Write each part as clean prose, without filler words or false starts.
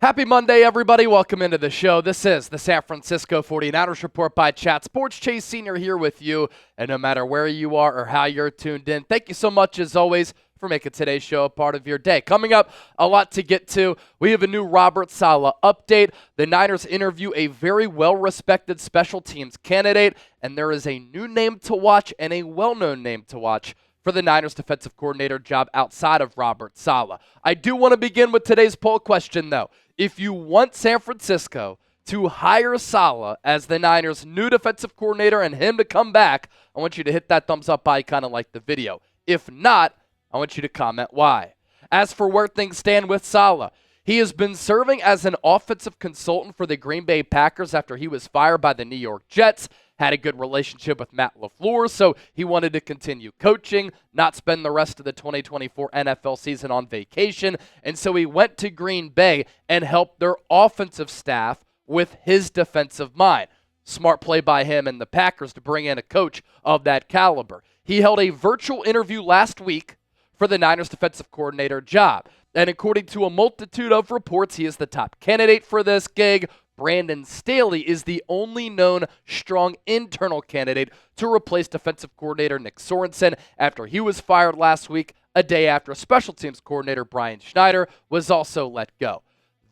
Happy Monday, everybody. Welcome into the show. This is the San Francisco 49ers Report by Chat Sports. Chase Sr. here with you, and no matter where you are or how you're tuned in, thank you so much, as always, for making today's show a part of your day. Coming up, a lot to get to. We have a new Robert Saleh update. The Niners interview a very well-respected special teams candidate, and there is a new name to watch and a well-known name to watch for the Niners defensive coordinator job outside of Robert Saleh. I do want to begin with today's poll question, though. If you want San Francisco to hire Salah as the Niners' new defensive coordinator and him to come back, I want you to hit that thumbs up icon and like the video. If not, I want you to comment why. As for where things stand with Salah, he has been serving as an offensive consultant for the Green Bay Packers after he was fired by the New York Jets. Had a good relationship with Matt LaFleur, so he wanted to continue coaching, not spend the rest of the 2024 NFL season on vacation, and so he went to Green Bay and helped their offensive staff with his defensive mind. Smart play by him and the Packers to bring in a coach of that caliber. He held a virtual interview last week for the Niners defensive coordinator job, and according to a multitude of reports, he is the top candidate for this gig. Brandon Staley is the only known strong internal candidate to replace defensive coordinator Nick Sorensen after he was fired last week, a day after special teams coordinator Brian Schneider was also let go.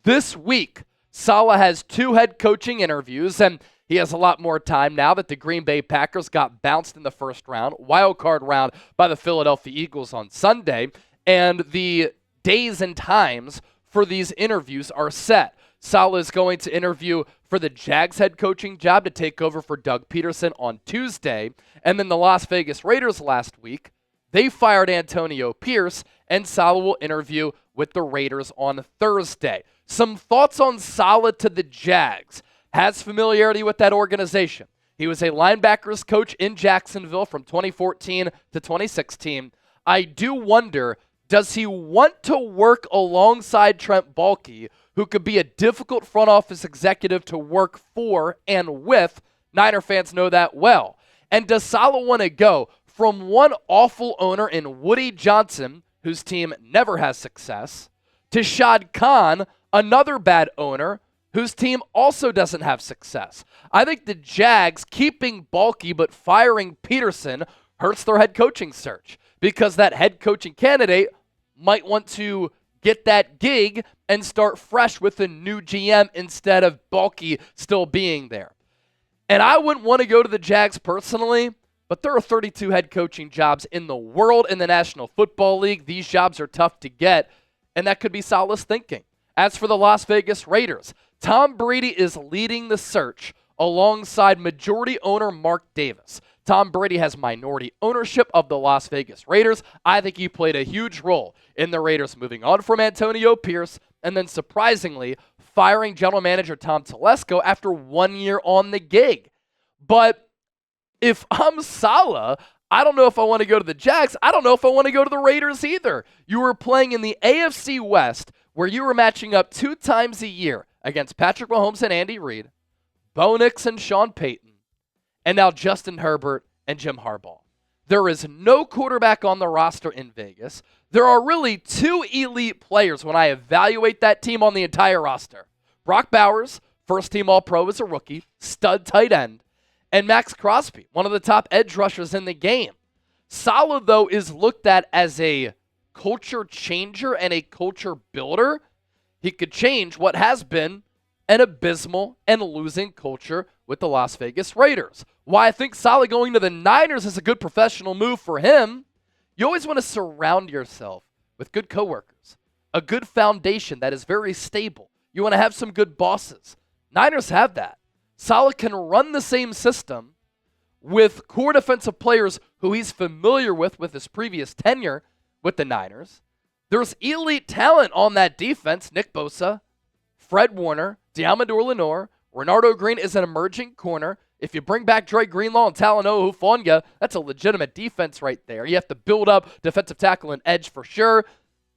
This week, Salah has 2 head coaching interviews, and he has a lot more time now that the Green Bay Packers got bounced in the first round, wild card round, by the Philadelphia Eagles on Sunday, and the days and times for these interviews are set. Salah is going to interview for the Jags head coaching job to take over for Doug Peterson on Tuesday. And then the Las Vegas Raiders last week, they fired Antonio Pierce, and Salah will interview with the Raiders on Thursday. Some thoughts on Salah to the Jags. Has familiarity with that organization. He was a linebackers coach in Jacksonville from 2014 to 2016. I do wonder, does he want to work alongside Trent Baalke, who could be a difficult front office executive to work for and with? Niner fans know that well. And does Salah want to go from one awful owner in Woody Johnson, whose team never has success, to Shad Khan, another bad owner, whose team also doesn't have success? I think the Jags keeping Baalke but firing Peterson hurts their head coaching search, because that head coaching candidate might want to get that gig and start fresh with a new GM instead of Baalke still being there. And I wouldn't want to go to the Jags personally, but there are 32 head coaching jobs in the world in the National Football League. These jobs are tough to get, and that could be Saleh's thinking. As for the Las Vegas Raiders, Tom Brady is leading the search alongside majority owner Mark Davis. Tom Brady has minority ownership of the Las Vegas Raiders. I think he played a huge role in the Raiders moving on from Antonio Pierce and then surprisingly firing general manager Tom Telesco after 1 year on the gig. But if I'm Salah, I don't know if I want to go to the Jags. I don't know if I want to go to the Raiders either. You were playing in the AFC West, where you were matching up 2 times a year against Patrick Mahomes and Andy Reid, Bo Nix and Sean Payton, and now Justin Herbert and Jim Harbaugh. There is no quarterback on the roster in Vegas. There are really 2 elite players when I evaluate that team on the entire roster. Brock Bowers, first-team All-Pro as a rookie, stud tight end, and Max Crosby, one of the top edge rushers in the game. Salah, though, is looked at as a culture changer and a culture builder. He could change what has been an abysmal and losing culture with the Las Vegas Raiders. Why I think Salah going to the Niners is a good professional move for him. You always want to surround yourself with good coworkers, a good foundation that is very stable. You want to have some good bosses. Niners have that. Salah can run the same system with core defensive players who he's familiar with his previous tenure with the Niners. There's elite talent on that defense. Nick Bosa, Fred Warner, Diamador Lenore, Renardo Green is an emerging corner. If you bring back Dre Greenlaw and Talanoa Hufanga, that's a legitimate defense right there. You have to build up defensive tackle and edge for sure,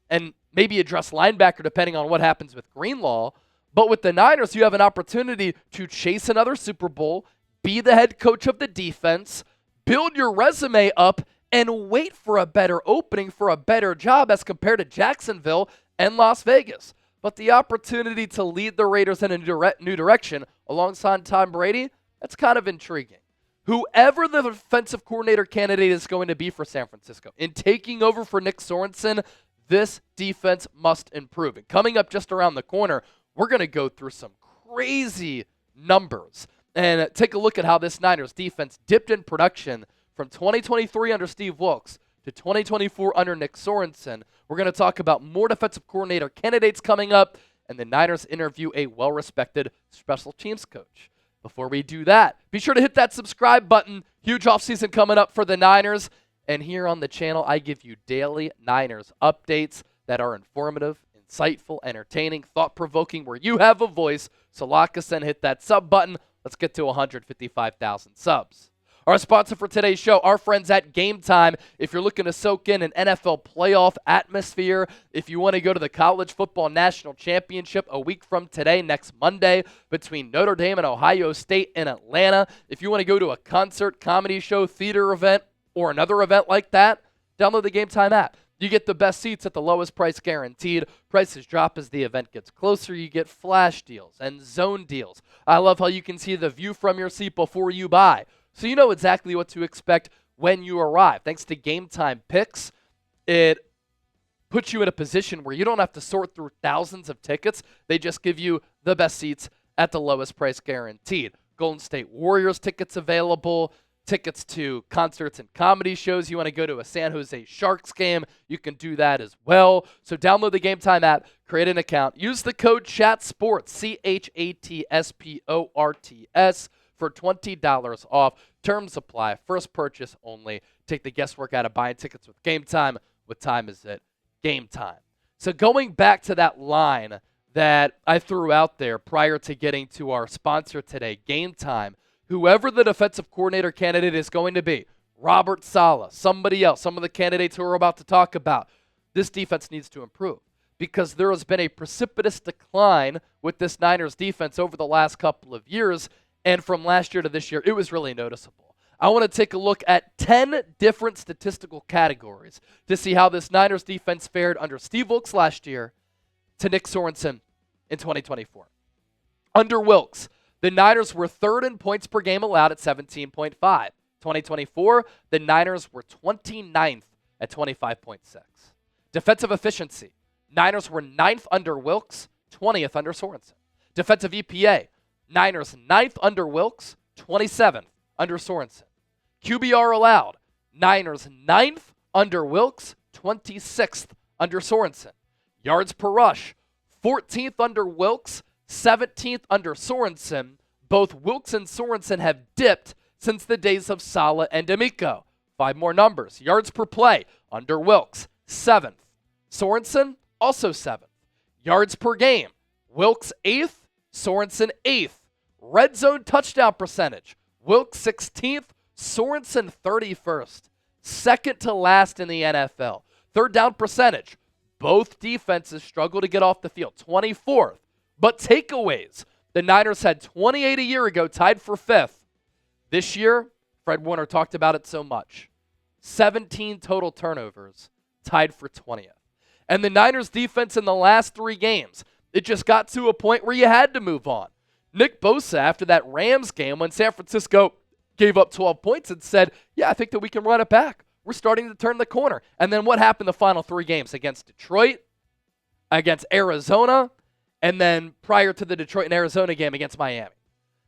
and maybe address linebacker depending on what happens with Greenlaw. But with the Niners, you have an opportunity to chase another Super Bowl, be the head coach of the defense, build your resume up, and wait for a better opening, for a better job as compared to Jacksonville and Las Vegas. but the opportunity to lead the Raiders in a new direction alongside Tom Brady, that's kind of intriguing. Whoever the defensive coordinator candidate is going to be for San Francisco, in taking over for Nick Sorensen, this defense must improve. And coming up just around the corner, we're going to go through some crazy numbers and take a look at how this Niners defense dipped in production from 2023 under Steve Wilks to 2024 under Nick Sorensen. We're going to talk about more defensive coordinator candidates coming up, and the Niners interview a well-respected special teams coach. Before we do that, be sure to hit that subscribe button. Huge offseason coming up for the Niners. And here on the channel, I give you daily Niners updates that are informative, insightful, entertaining, thought-provoking, where you have a voice. So lock us in, hit that sub button. Let's get to 155,000 subs. Our sponsor for today's show, our friends at Game Time. If you're looking to soak in an NFL playoff atmosphere, if you want to go to the College Football National Championship a week from today, next Monday, between Notre Dame and Ohio State in Atlanta, if you want to go to a concert, comedy show, theater event, or another event like that, download the Game Time app. You get the best seats at the lowest price guaranteed. Prices drop as the event gets closer. You get flash deals and zone deals. I love how you can see the view from your seat before you buy, so you know exactly what to expect when you arrive. Thanks to Game Time Picks, it puts you in a position where you don't have to sort through thousands of tickets. They just give you the best seats at the lowest price guaranteed. Golden State Warriors tickets available, tickets to concerts and comedy shows. You want to go to a San Jose Sharks game, you can do that as well. So download the Game Time app, create an account, use the code CHATSPORTS, CHATSPORTS, for $20 off. Terms apply. First purchase only. Take the guesswork out of buying tickets with Game Time. What time is it? Game time. So going back to that line that I threw out there prior to getting to our sponsor today, Game Time, whoever the defensive coordinator candidate is going to be, Robert Saleh, somebody else, some of the candidates who we're about to talk about, this defense needs to improve because there has been a precipitous decline with this Niners defense over the last couple of years. And from last year to this year, it was really noticeable. I want to take a look at 10 different statistical categories to see how this Niners defense fared under Steve Wilks last year to Nick Sorensen in 2024. Under Wilks, the Niners were third in points per game allowed at 17.5. 2024, the Niners were 29th at 25.6. Defensive efficiency, Niners were 9th under Wilks, 20th under Sorensen. Defensive EPA, Niners 9th under Wilks, 27th under Sorensen. QBR allowed, Niners 9th under Wilks, 26th under Sorensen. Yards per rush, 14th under Wilks, 17th under Sorensen. Both Wilks and Sorensen have dipped since the days of Salah and D'Amico. 5 more numbers. Yards per play, under Wilks, 7th. Sorensen, also 7th. Yards per game, Wilks 8th, Sorensen 8th. Red zone touchdown percentage, Wilks 16th, Sorensen 31st. Second to last in the NFL. Third down percentage, both defenses struggle to get off the field, 24th. But takeaways, the Niners had 28 a year ago, tied for 5th. This year, Fred Warner talked about it so much. 17 total turnovers, tied for 20th. And the Niners defense in the last 3 games, it just got to a point where you had to move on. Nick Bosa, after that Rams game when San Francisco gave up 12 points and said, yeah, I think that we can run it back. We're starting to turn the corner. And then what happened the final 3 games? Against Detroit, against Arizona, and then prior to the Detroit and Arizona game against Miami.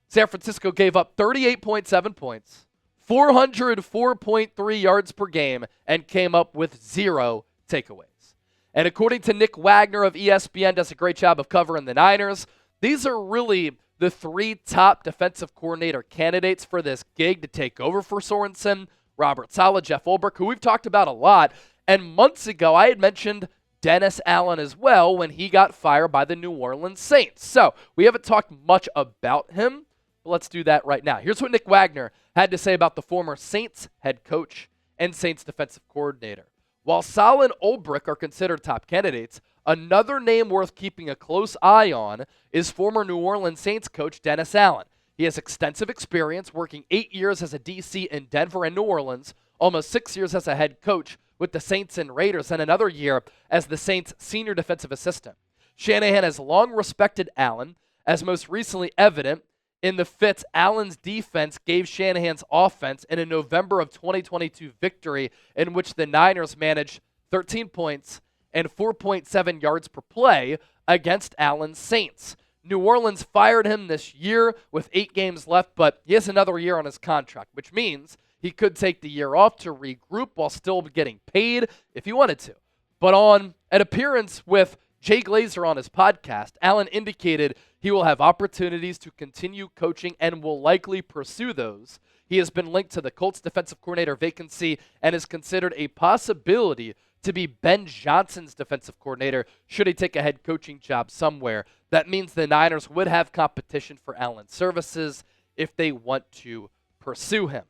San Francisco gave up 38.7 points, 404.3 yards per game, and came up with 0 takeaways. And according to Nick Wagner of ESPN, does a great job of covering the Niners, these are really the 3 top defensive coordinator candidates for this gig to take over for Sorensen: Robert Saleh, Jeff Ulbrich, who we've talked about a lot. And months ago, I had mentioned Dennis Allen as well when he got fired by the New Orleans Saints. So we haven't talked much about him, but let's do that right now. Here's what Nick Wagner had to say about the former Saints head coach and Saints defensive coordinator. While Saleh and Ulbrich are considered top candidates, another name worth keeping a close eye on is former New Orleans Saints coach Dennis Allen. He has extensive experience working 8 years as a DC in Denver and New Orleans, almost 6 years as a head coach with the Saints and Raiders, and another year as the Saints' senior defensive assistant. Shanahan has long respected Allen, as most recently evident in the fits Allen's defense gave Shanahan's offense in a November of 2022 victory in which the Niners managed 13 points and 4.7 yards per play against Allen's Saints. New Orleans fired him this year with 8 games left, but he has another year on his contract, which means he could take the year off to regroup while still getting paid if he wanted to. But on an appearance with Jay Glazer on his podcast, Allen indicated he will have opportunities to continue coaching and will likely pursue those. He has been linked to the Colts defensive coordinator vacancy and is considered a possibility to be Ben Johnson's defensive coordinator should he take a head coaching job somewhere. That means the Niners would have competition for Allen's services if they want to pursue him.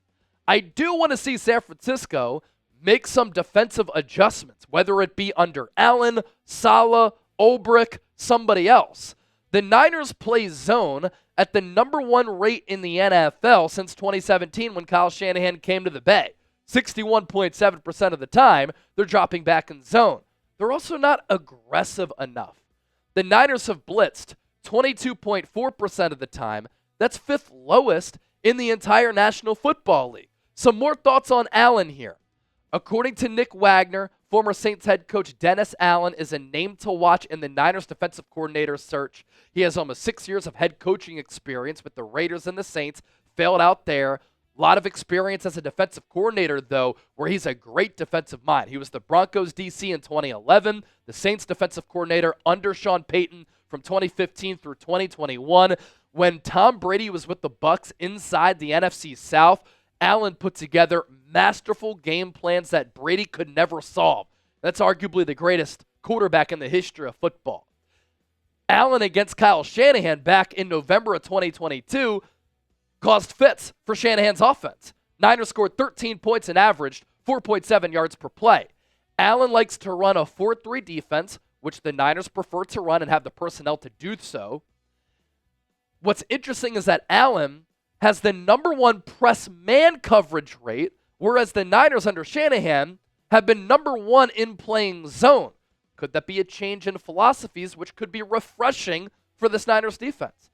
I do want to see San Francisco make some defensive adjustments, whether it be under Allen, Salah, Ulbrich, somebody else. The Niners play zone at the number 1 rate in the NFL since 2017 when Kyle Shanahan came to the Bay. 61.7% of the time, they're dropping back in zone. They're also not aggressive enough. The Niners have blitzed 22.4% of the time. That's 5th lowest in the entire National Football League. Some more thoughts on Allen here. According to Nick Wagner, former Saints head coach Dennis Allen is a name to watch in the Niners defensive coordinator search. He has almost 6 years of head coaching experience with the Raiders and the Saints, failed out there. A lot of experience as a defensive coordinator, though, where he's a great defensive mind. He was the Broncos DC in 2011, the Saints defensive coordinator under Sean Payton from 2015 through 2021. When Tom Brady was with the Bucs inside the NFC South, Allen put together masterful game plans that Brady could never solve. That's arguably the greatest quarterback in the history of football. Allen against Kyle Shanahan back in November of 2022 caused fits for Shanahan's offense. Niners scored 13 points and averaged 4.7 yards per play. Allen likes to run a 4-3 defense, which the Niners prefer to run and have the personnel to do so. What's interesting is that Allen has the number 1 press man coverage rate, whereas the Niners under Shanahan have been number 1 in playing zone. Could that be a change in philosophies, which could be refreshing for this Niners defense?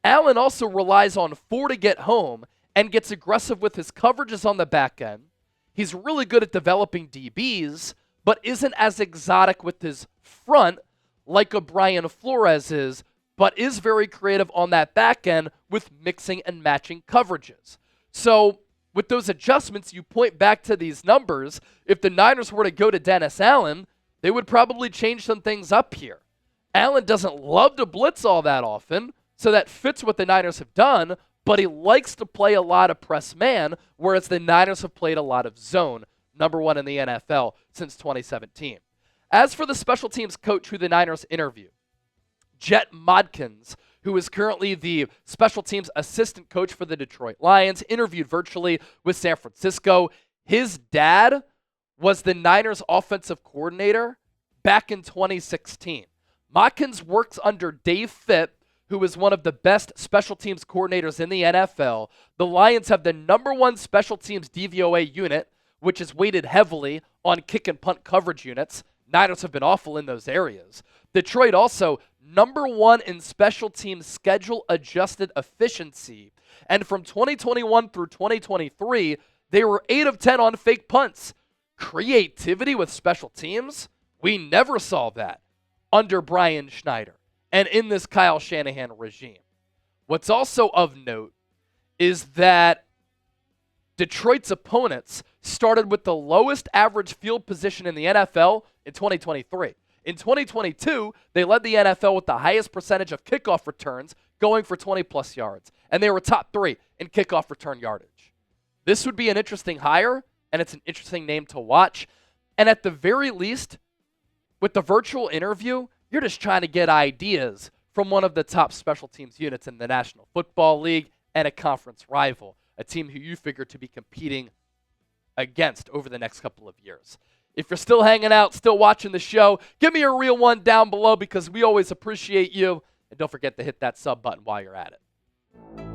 Allen also relies on 4 to get home and gets aggressive with his coverages on the back end. He's really good at developing DBs, but isn't as exotic with his front like a Brian Flores is, but is very creative on that back end with mixing and matching coverages. So with those adjustments, you point back to these numbers. If the Niners were to go to Dennis Allen, they would probably change some things up here. Allen doesn't love to blitz all that often, so that fits what the Niners have done, but he likes to play a lot of press man, whereas the Niners have played a lot of zone, number 1 in the NFL since 2017. As for the special teams coach who the Niners interview, Jett Modkins, who is currently the special teams assistant coach for the Detroit Lions, interviewed virtually with San Francisco. His dad was the Niners offensive coordinator back in 2016. Modkins works under Dave Fitt, who is one of the best special teams coordinators in the NFL. The Lions have the number 1 special teams DVOA unit, which is weighted heavily on kick and punt coverage units. Niners have been awful in those areas. Detroit also number 1 in special teams schedule adjusted efficiency. And from 2021 through 2023, they were 8 of 10 on fake punts. Creativity with special teams? We never saw that under Brian Schneider and in this Kyle Shanahan regime. What's also of note is that Detroit's opponents started with the lowest average field position in the NFL in 2023. In 2022, they led the NFL with the highest percentage of kickoff returns, going for 20-plus yards, and they were top 3 in kickoff return yardage. This would be an interesting hire, and it's an interesting name to watch. And at the very least, with the virtual interview, you're just trying to get ideas from one of the top special teams units in the National Football League and a conference rival, a team who you figure to be competing against over the next couple of years. If you're still hanging out, still watching the show, give me a real one down below because we always appreciate you. And don't forget to hit that sub button while you're at it.